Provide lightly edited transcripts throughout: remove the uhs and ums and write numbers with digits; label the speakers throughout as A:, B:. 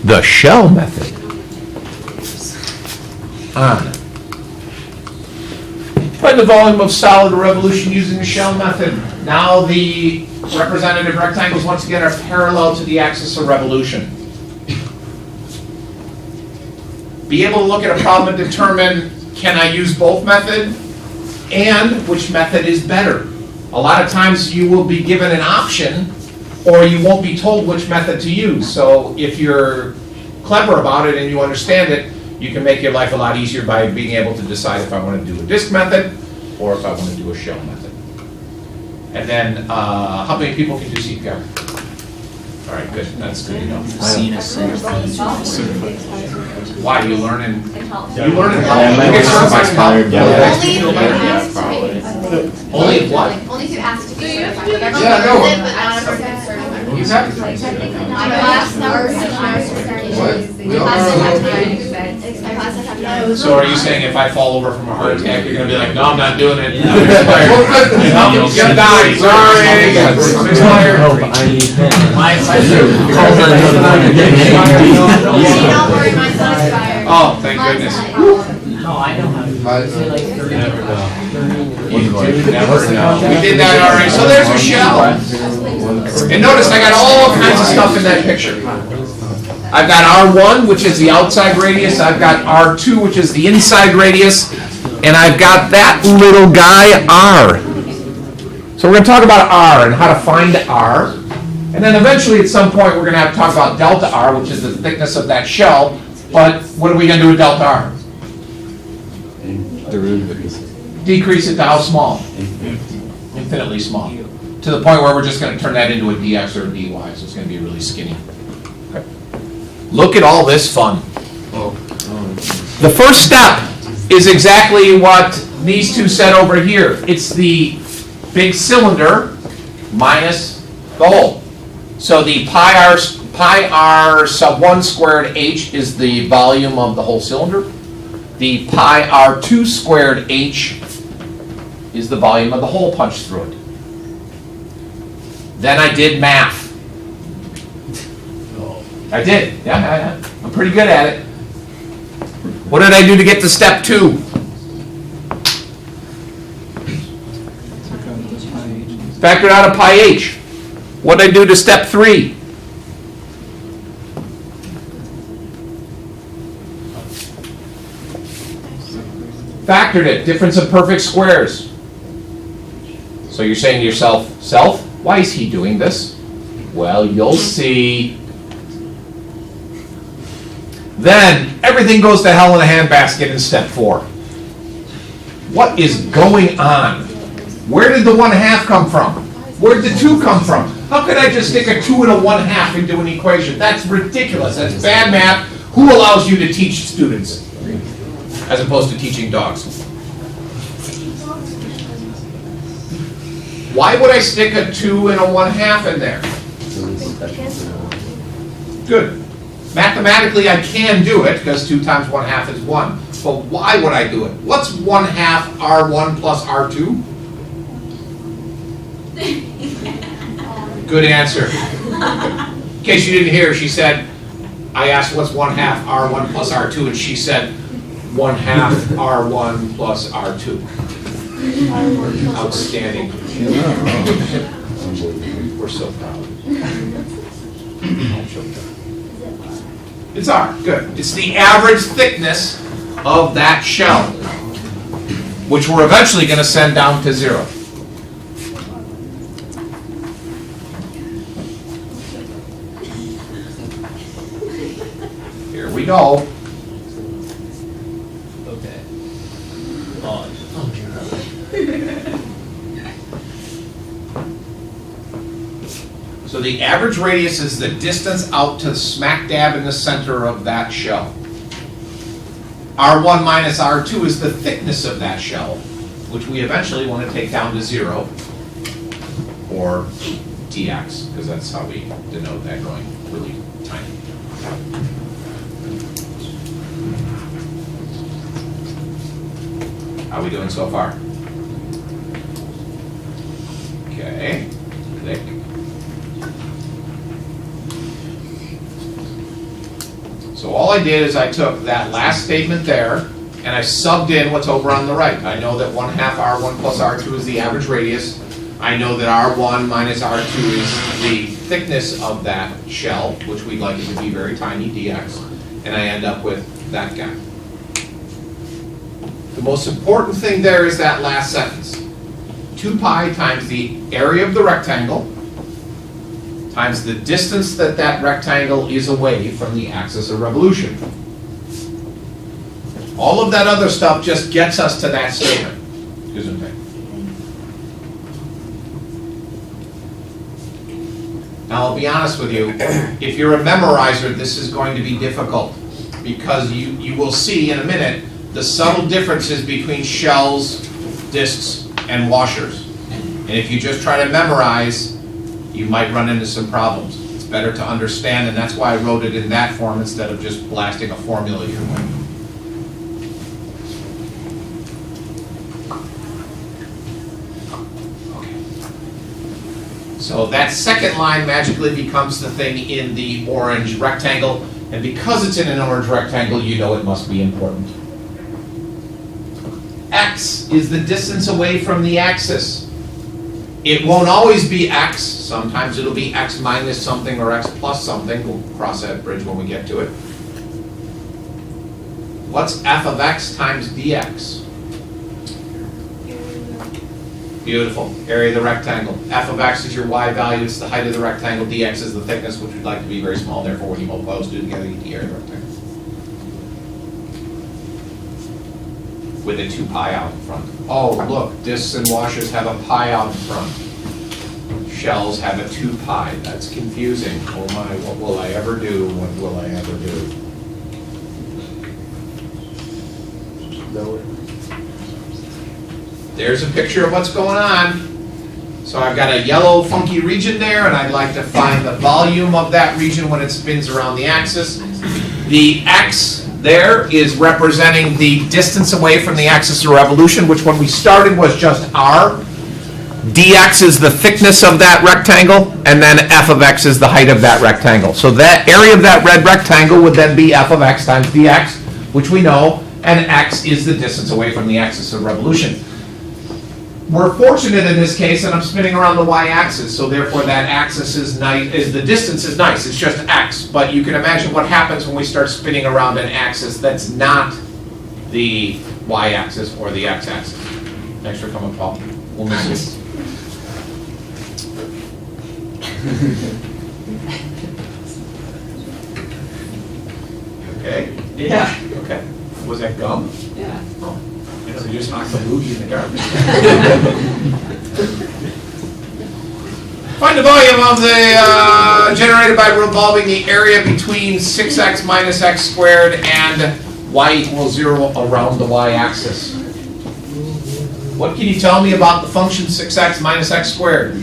A: the shell method. On. Find the volume of solid revolution using the shell method. Now the representative rectangles once again are parallel to the axis of revolution. Be able to look at a problem and determine, can I use both methods, and which method is better. A lot of times you will be given an option, or you won't be told which method to use. So if you're clever about it and you understand it, you can make your life a lot easier by being able to decide if I want to do a disk method or if I want to do a shell method. And then, how many people can do CPR? All right, good. That's good to know. Why are you learning? You learning how you get certified? Only what?
B: Only if you ask to be certified.
A: Yeah, no.
B: But I don't ever get certified.
A: You have to.
B: My class numbers.
A: So are you saying if I fall over from a heart attack, you're going to be like, no, I'm not doing it. I'm expired. You'll die. Sorry. I'm expired.
C: I need
B: Don't worry, mine's not expired.
A: Oh, thank goodness.
D: No, I don't have to.
A: You never know. We did that already. So there's a shell. And notice I got all kinds of stuff in that picture. I've got R1, which is the outside radius. I've got R2, which is the inside radius. And I've got that little guy, R. So we're going to talk about R and how to find R. And then eventually at some point we're going to have to talk about delta R, which is the thickness of that shell. But what are we going to do with delta R? Decrease it to how small? Infinitely small. To the point where we're just going to turn that into a dx or a dy, so it's going to be really skinny. Okay. Look at all this fun. The first step is exactly what these two said over here. It's the big cylinder minus the hole. So the pi r sub 1 squared h is the volume of the whole cylinder. The pi r2 squared h is the volume of the hole punched through it. Then I did math. I did. Yeah. I'm pretty good at it. What did I do to get to step 2? Factored out of pi h. What did I do to step 3? Factored it. Difference of perfect squares. So you're saying to yourself, self, why is he doing this? Well, you'll see. Then everything goes to hell in a handbasket in step 4. What is going on? Where did the 1/2 come from? Where did the 2 come from? How could I just stick a 2 and a 1/2 into an equation? That's ridiculous. That's bad math. Who allows you to teach students as opposed to teaching dogs? Why would I stick a 2 and a 1/2 in there? Good. Mathematically, I can do it because 2 times 1/2 is 1. But why would I do it? What's 1/2 R1 plus R2? Good answer. In case you didn't hear, she said, I asked what's 1/2 R1 plus R2, and she said 1/2 R1 plus R2. Outstanding. We're so proud. It's R, good. It's the average thickness of that shell, which we're eventually going to send down to 0. Here we go.
D: Okay.
A: So the average radius is the distance out to smack dab in the center of that shell. R1 minus R2 is the thickness of that shell, which we eventually want to take down to 0, or dx, because that's how we denote that going really tiny. How are we doing so far? Okay, click. So all I did is I took that last statement there, and I subbed in what's over on the right. I know that 1/2 R1 plus R2 is the average radius. I know that R1 minus R2 is the thickness of that shell, which we'd like it to be very tiny, dx, and I end up with that guy. The most important thing there is that last sentence. 2 pi times the area of the rectangle times the distance that that rectangle is away from the axis of revolution. All of that other stuff just gets us to that statement. Isn't it? Now, I'll be honest with you, if you're a memorizer, this is going to be difficult because you will see in a minute the subtle differences between shells, discs, and washers. And if you just try to memorize, you might run into some problems. It's better to understand, and that's why I wrote it in that form instead of just blasting a formula your way. So that second line magically becomes the thing in the orange rectangle, and because it's in an orange rectangle, you know it must be important. X is the distance away from the axis. It won't always be X. Sometimes it'll be X minus something or X plus something. We'll cross that bridge when we get to it. What's f of X times dx? Beautiful. Area of the rectangle. F of X is your Y value. It's the height of the rectangle. Dx is the thickness, which we'd like to be very small. Therefore, when you multiply those two together, you get the area of the rectangle. With a 2 pi out in front. Oh, look, discs and washers have a pi out in front. Shells have a 2 pi. That's confusing. Oh my, what will I ever do? What will I ever do? There's a picture of what's going on. So I've got a yellow funky region there, and I'd like to find the volume of that region when it spins around the axis. The X there is representing the distance away from the axis of revolution, which when we started was just R. Dx is the thickness of that rectangle, and then f of x is the height of that rectangle. So that area of that red rectangle would then be f of x times dx, which we know, and x is the distance away from the axis of revolution. We're fortunate in this case that I'm spinning around the y-axis, so therefore that axis is nice. The distance is nice. It's just x. But you can imagine what happens when we start spinning around an axis that's not the y-axis or the x-axis. Thanks for coming, Paul. We'll miss you. Okay.
D: Yeah.
A: Okay. Was that gum?
D: Yeah.
A: Oh. So you just knocked the boogie in the garbage. Find the volume of the generated by revolving the area between 6x minus x squared and y equals 0 around the y-axis. What can you tell me about the function 6x minus x squared?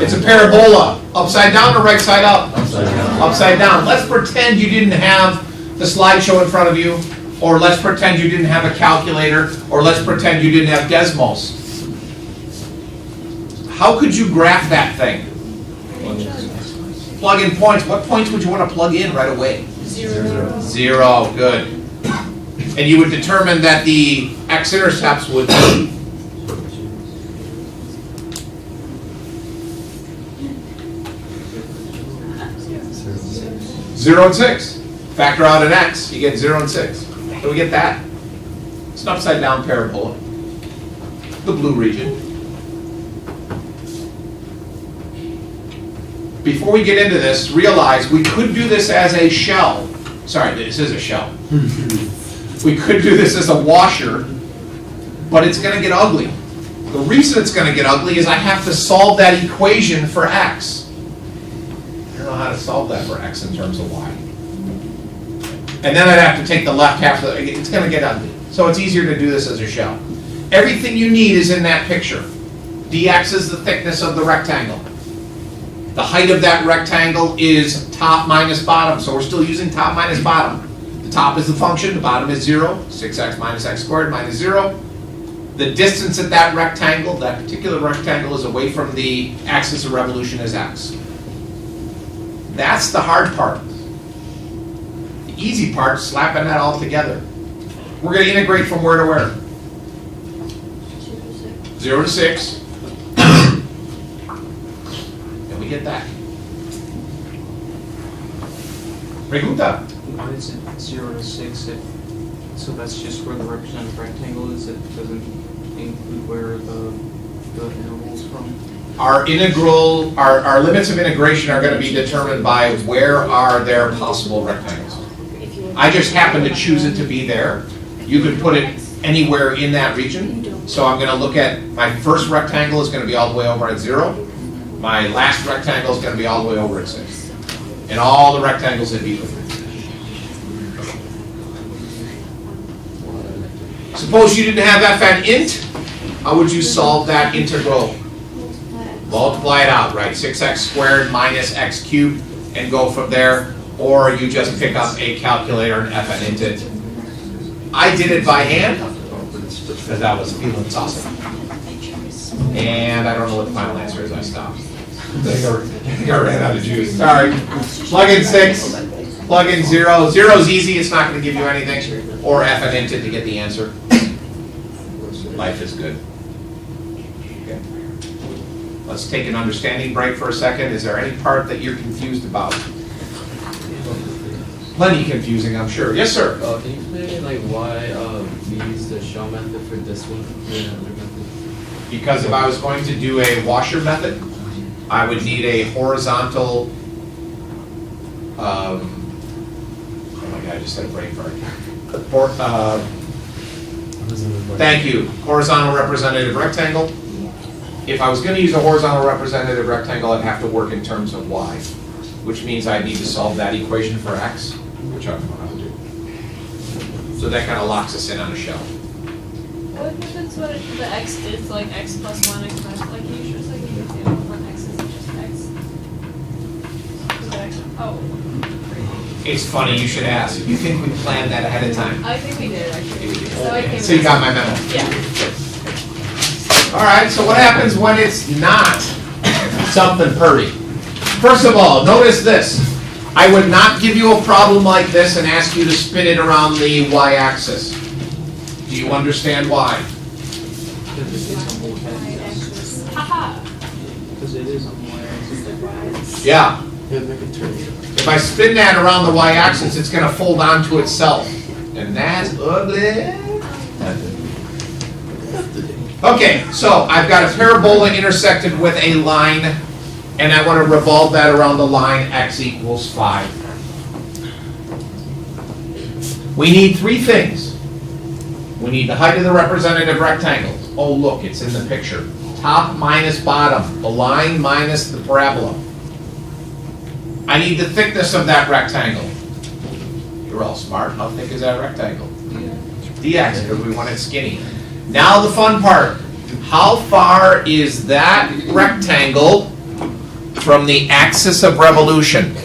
A: It's a parabola. Upside down or right side up?
C: Upside down.
A: Upside down. Let's pretend you didn't have the slideshow in front of you. Or let's pretend you didn't have a calculator, or let's pretend you didn't have Desmos. How could you graph that thing? Plug in points. What points would you want to plug in right away?
B: 0.
A: 0, good. And you would determine that the x-intercepts would be 0 and 6. Factor out an x, you get 0 and 6. So we get that. It's an upside down parabola. The blue region. Before we get into this, realize we could do this as a shell. Sorry, this is a shell. We could do this as a washer, but it's going to get ugly. The reason it's going to get ugly is I have to solve that equation for x. I don't know how to solve that for x in terms of y. And then I'd have to take the left half of it. It's going to get ugly. So it's easier to do this as a shell. Everything you need is in that picture. Dx is the thickness of the rectangle. The height of that rectangle is top minus bottom. So we're still using top minus bottom. The top is the function. The bottom is 0. 6x minus x squared minus 0. The distance at that rectangle, that particular rectangle, is away from the axis of revolution is x. That's the hard part. easy part, slapping that all together. We're gonna integrate from where to where? 0 to 6. And we get that. Pregunta.
C: Why is it 0 to 6? So that's just where the representative rectangle is? It doesn't include where the interval is from?
A: Our integral, our limits of integration are gonna be determined by where are there possible rectangles. I just happen to choose it to be there. You could put it anywhere in that region. So I'm gonna look at, my first rectangle is gonna be all the way over at 0. My last rectangle is gonna be all the way over at 6. And all the rectangles in between. Suppose you didn't have f at int, how would you solve that integral? Multiply it out, right? 6x squared minus x cubed, and go from there. Or you just pick up a calculator and f at int it. I did it by hand, because that was feeling saucy. And I don't know what the final answer is, I stopped. I think I ran out of juice. Sorry. Plug in 6, plug in 0. 0 is easy, it's not going to give you anything. Or f at int it to get the answer. Life is good. Okay. Let's take an understanding break for a second. Is there any part that you're confused about? Plenty confusing, I'm sure. Yes, sir.
E: Can you explain like why we use the shell method for this one and the other method?
A: Because if I was going to do a washer method, I would need a horizontal, oh my God, I just had a brain fart. Thank you, horizontal representative rectangle. If I was going to use a horizontal representative rectangle, I'd have to work in terms of y, which means I'd need to solve that equation for x, which I don't know how to do. So that kind of locks us in on a shell.
F: What if it's what the x is, like x plus 1, x minus, like you just like you do when x is just x? Is it x? Oh.
A: It's funny, you should ask. You think we planned that ahead of time?
F: I think we did actually.
A: So you got my memo?
F: Yeah.
A: All right, so what happens when it's not something pretty? First of all, notice this. I would not give you a problem like this and ask you to spin it around the y-axis. Do you understand why?
F: Haha.
C: Because it is on the y-axis.
A: Yeah. If I spin that around the y-axis, it's going to fold onto itself. And that's ugly. Okay, so I've got a parabola intersected with a line, and I want to revolve that around the line x equals 5. We need 3 things. We need the height of the representative rectangle. Oh, look, it's in the picture. Top minus bottom, the line minus the parabola. I need the thickness of that rectangle. You're all smart. How thick is that rectangle? dx, because we want it skinny. Now the fun part. How far is that rectangle from the axis of revolution?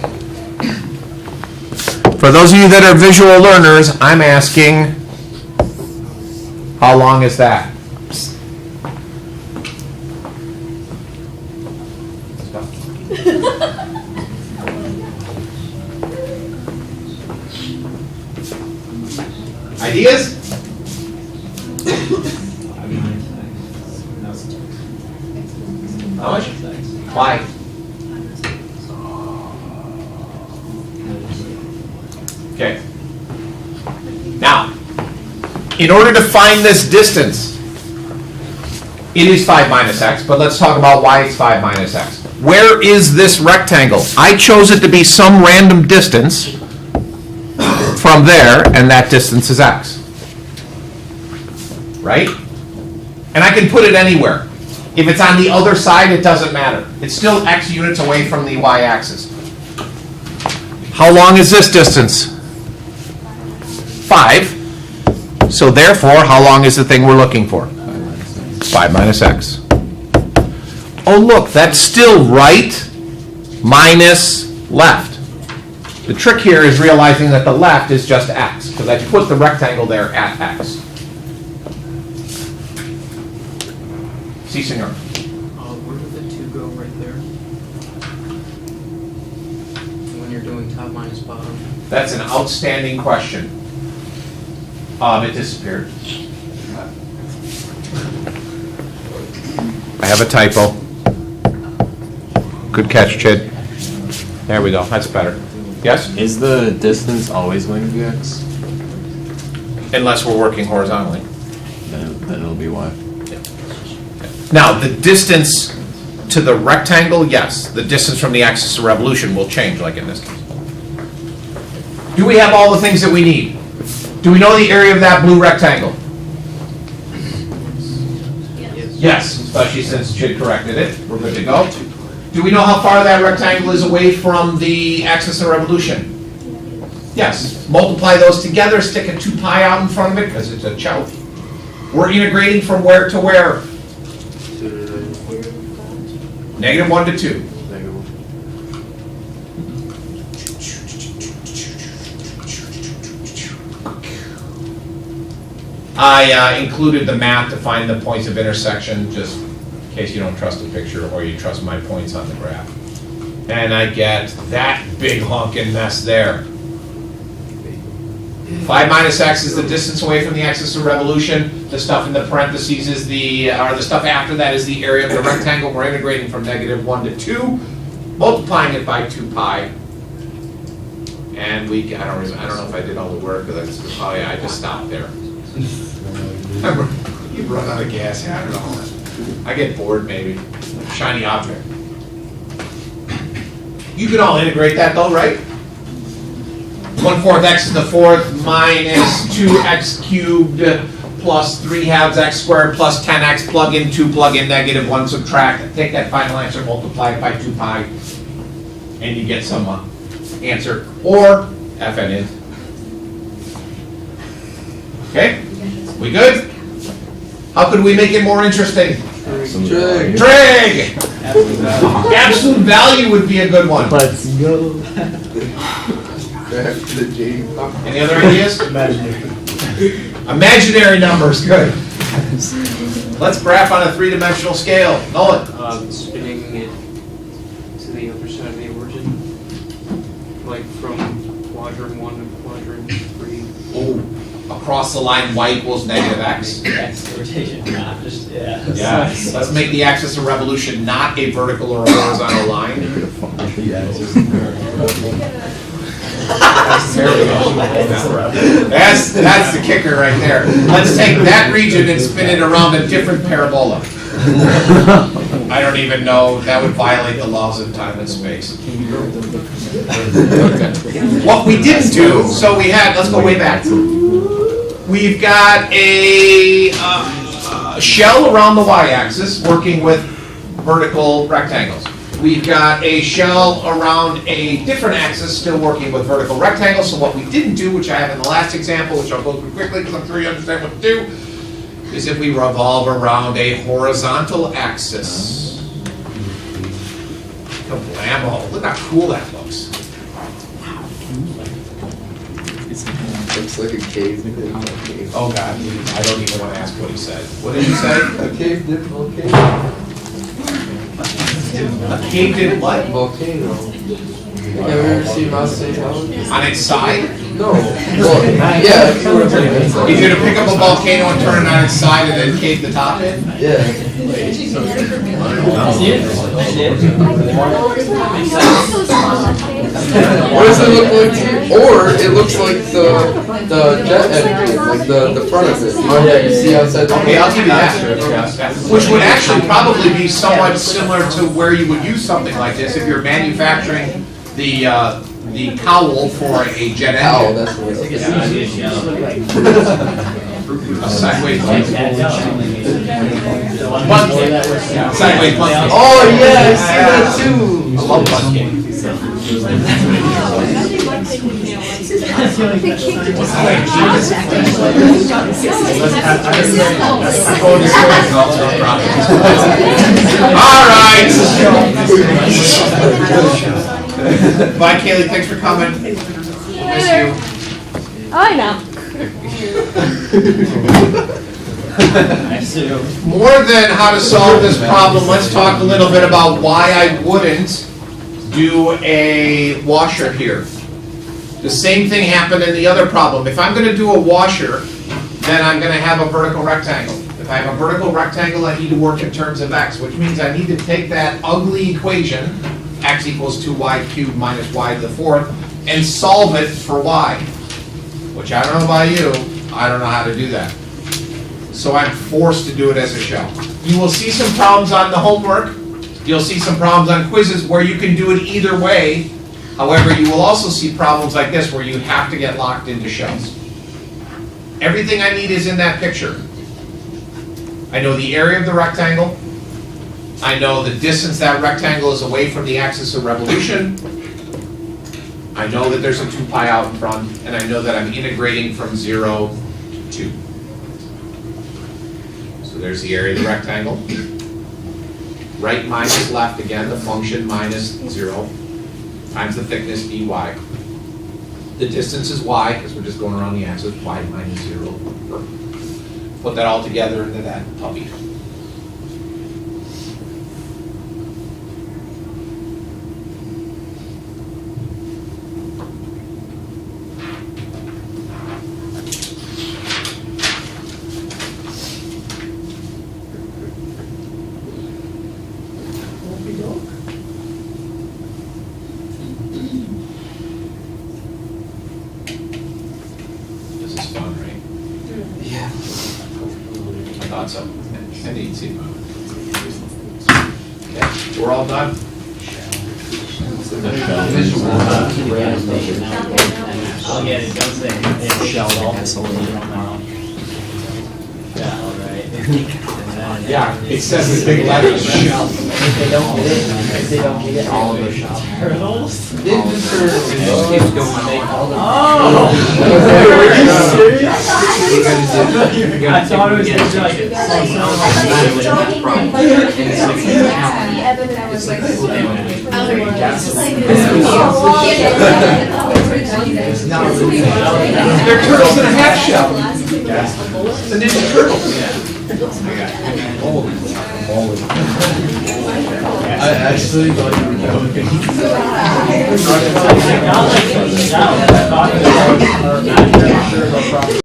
A: For those of you that are visual learners, I'm asking, how long is that? Ideas? How much? Why? Okay. Now, in order to find this distance, it is 5 minus x, but let's talk about why it's 5 minus x. Where is this rectangle? I chose it to be some random distance from there, and that distance is x. Right? And I can put it anywhere. If it's on the other side, it doesn't matter. It's still x units away from the y-axis. How long is this distance? 5. So therefore, how long is the thing we're looking for? 5 minus x. Oh, look, that's still right minus left. The trick here is realizing that the left is just x, because I put the rectangle there at x. Si, senor.
C: Where did the 2 go right there? When you're you're doing top minus bottom?
A: That's an outstanding question. It disappeared. I have a typo. Good catch, Chid. There we go, that's better. Yes?
G: Is the distance always going to be x?
A: Unless we're working horizontally.
G: Then it'll be y.
A: Now, the distance to the rectangle, yes. The distance from the axis of revolution will change, like in this case. Do we have all the things that we need? Do we know the area of that blue rectangle? Yes, especially since Chid corrected it. We're good to go. Do we know how far that rectangle is away from the axis of revolution? Yes. Multiply those together, stick a 2 pi out in front of it, because it's a chow. We're integrating from where to where? -1 to 2. I included the map to find the points of intersection, just in case you don't trust the picture or you trust my points on the graph. And I get that big honkin' mess there. 5 minus x is the distance away from the axis of revolution. The stuff in the parentheses is the stuff after that is the area of the rectangle. We're integrating from -1 to 2, multiplying it by 2 pi. And I don't know if I did all the work, but that's probably, I just stopped there. You run out of gas, I don't know. I get bored maybe. Shiny object. You can all integrate that though, right? 1/4 x to the 4th minus 2x cubed plus 3/2 x squared plus 10x, plug in 2, plug in -1, subtract, take that final answer, multiply it by 2 pi, and you get some answer, or fn is. Okay? We good? How could we make it more interesting? Trig! Absolute value would be a good one.
G: Let's go.
A: Any other ideas? Imaginary numbers, good. Let's graph on a 3-dimensional scale. Nolan?
C: Spinning it to the other side of the origin, like from quadrant 1 to quadrant 3.
A: Oh, across the line y equals -x.
D: That's the rotation, not just, yeah.
A: Yes. Let's make the axis of revolution not a vertical or a horizontal line. There we go. That's the kicker right there. Let's take that region and spin it around a different parabola. I don't even know, that would violate the laws of time and space. What we didn't do, so we had, let's go way back. We've got a shell around the y-axis working with vertical rectangles. We've got a shell around a different axis still working with vertical rectangles. So what we didn't do, which I have in the last example, which I'll go through quickly because I'm sure you understand what to do, is if we revolve around a horizontal axis. Kablamo. Look how cool that looks.
E: Looks like a cave.
A: Oh God, I don't even want to ask what he said. What did he say?
E: A cave dip volcano.
A: A cave did what?
E: Volcano. Have you ever seen Mount St. Helens?
A: On its side?
E: No. Well, yeah, if you were to turn it inside.
A: He's gonna pick up a volcano and turn it on its side and then cave the top in?
E: Yeah. What does it look like? Or it looks like the jet engine, like the front of it. Oh yeah, you see outside the
A: Okay, I'll give you that. Which would actually probably be somewhat similar to where you would use something like this if you're manufacturing the cowl for a jet
E: Ow,
A: engine.
E: that's what it is.
A: A sideways monkey. Sideways monkey.
E: Oh yeah, I see that too.
A: I love monkey. All right. Bye, Kaylee. Thanks for coming. Miss you.
F: I know.
A: More than how to solve this problem, let's talk a little bit about why I wouldn't do a washer here. The same thing happened in the other problem. If I'm gonna do a washer, then I'm gonna have a vertical rectangle. If I have a vertical rectangle, I need to work in terms of x, which means I need to take that ugly equation, x equals 2y cubed minus y to the fourth, and solve it for y. Which I don't know about you, I don't know how to do that. So I'm forced to do it as a shell. You will see some problems on the homework. You'll see some problems on quizzes where you can do it either way. However, you will also see problems like this where you have to get locked into shells. Everything I need is in that picture. I know the area of the rectangle. I know the distance that rectangle is away from the axis of revolution. I know that there's a 2 pi out in front, and I know that I'm integrating from 0 to 2. So there's the area of the rectangle. Right minus left, again, the function minus 0 times the thickness dy. The distance is y, because we're just going around the axis, y minus 0. Put that all together into that puppy. This is fun, right?
E: Yeah.
A: I thought so. I need to see. Okay, we're all done?
D: I'll get it, don't say anything. Shell Yeah, all right.
A: Yeah, it says in big letters, shell.
D: If they don't get it, all of the turtles.
E: Ninja Turtles.
D: Oh! Are you serious? I thought it was just like.
A: They're turtles in a half shell. The Ninja Turtles.
E: I actually thought you were joking.
D: Technology.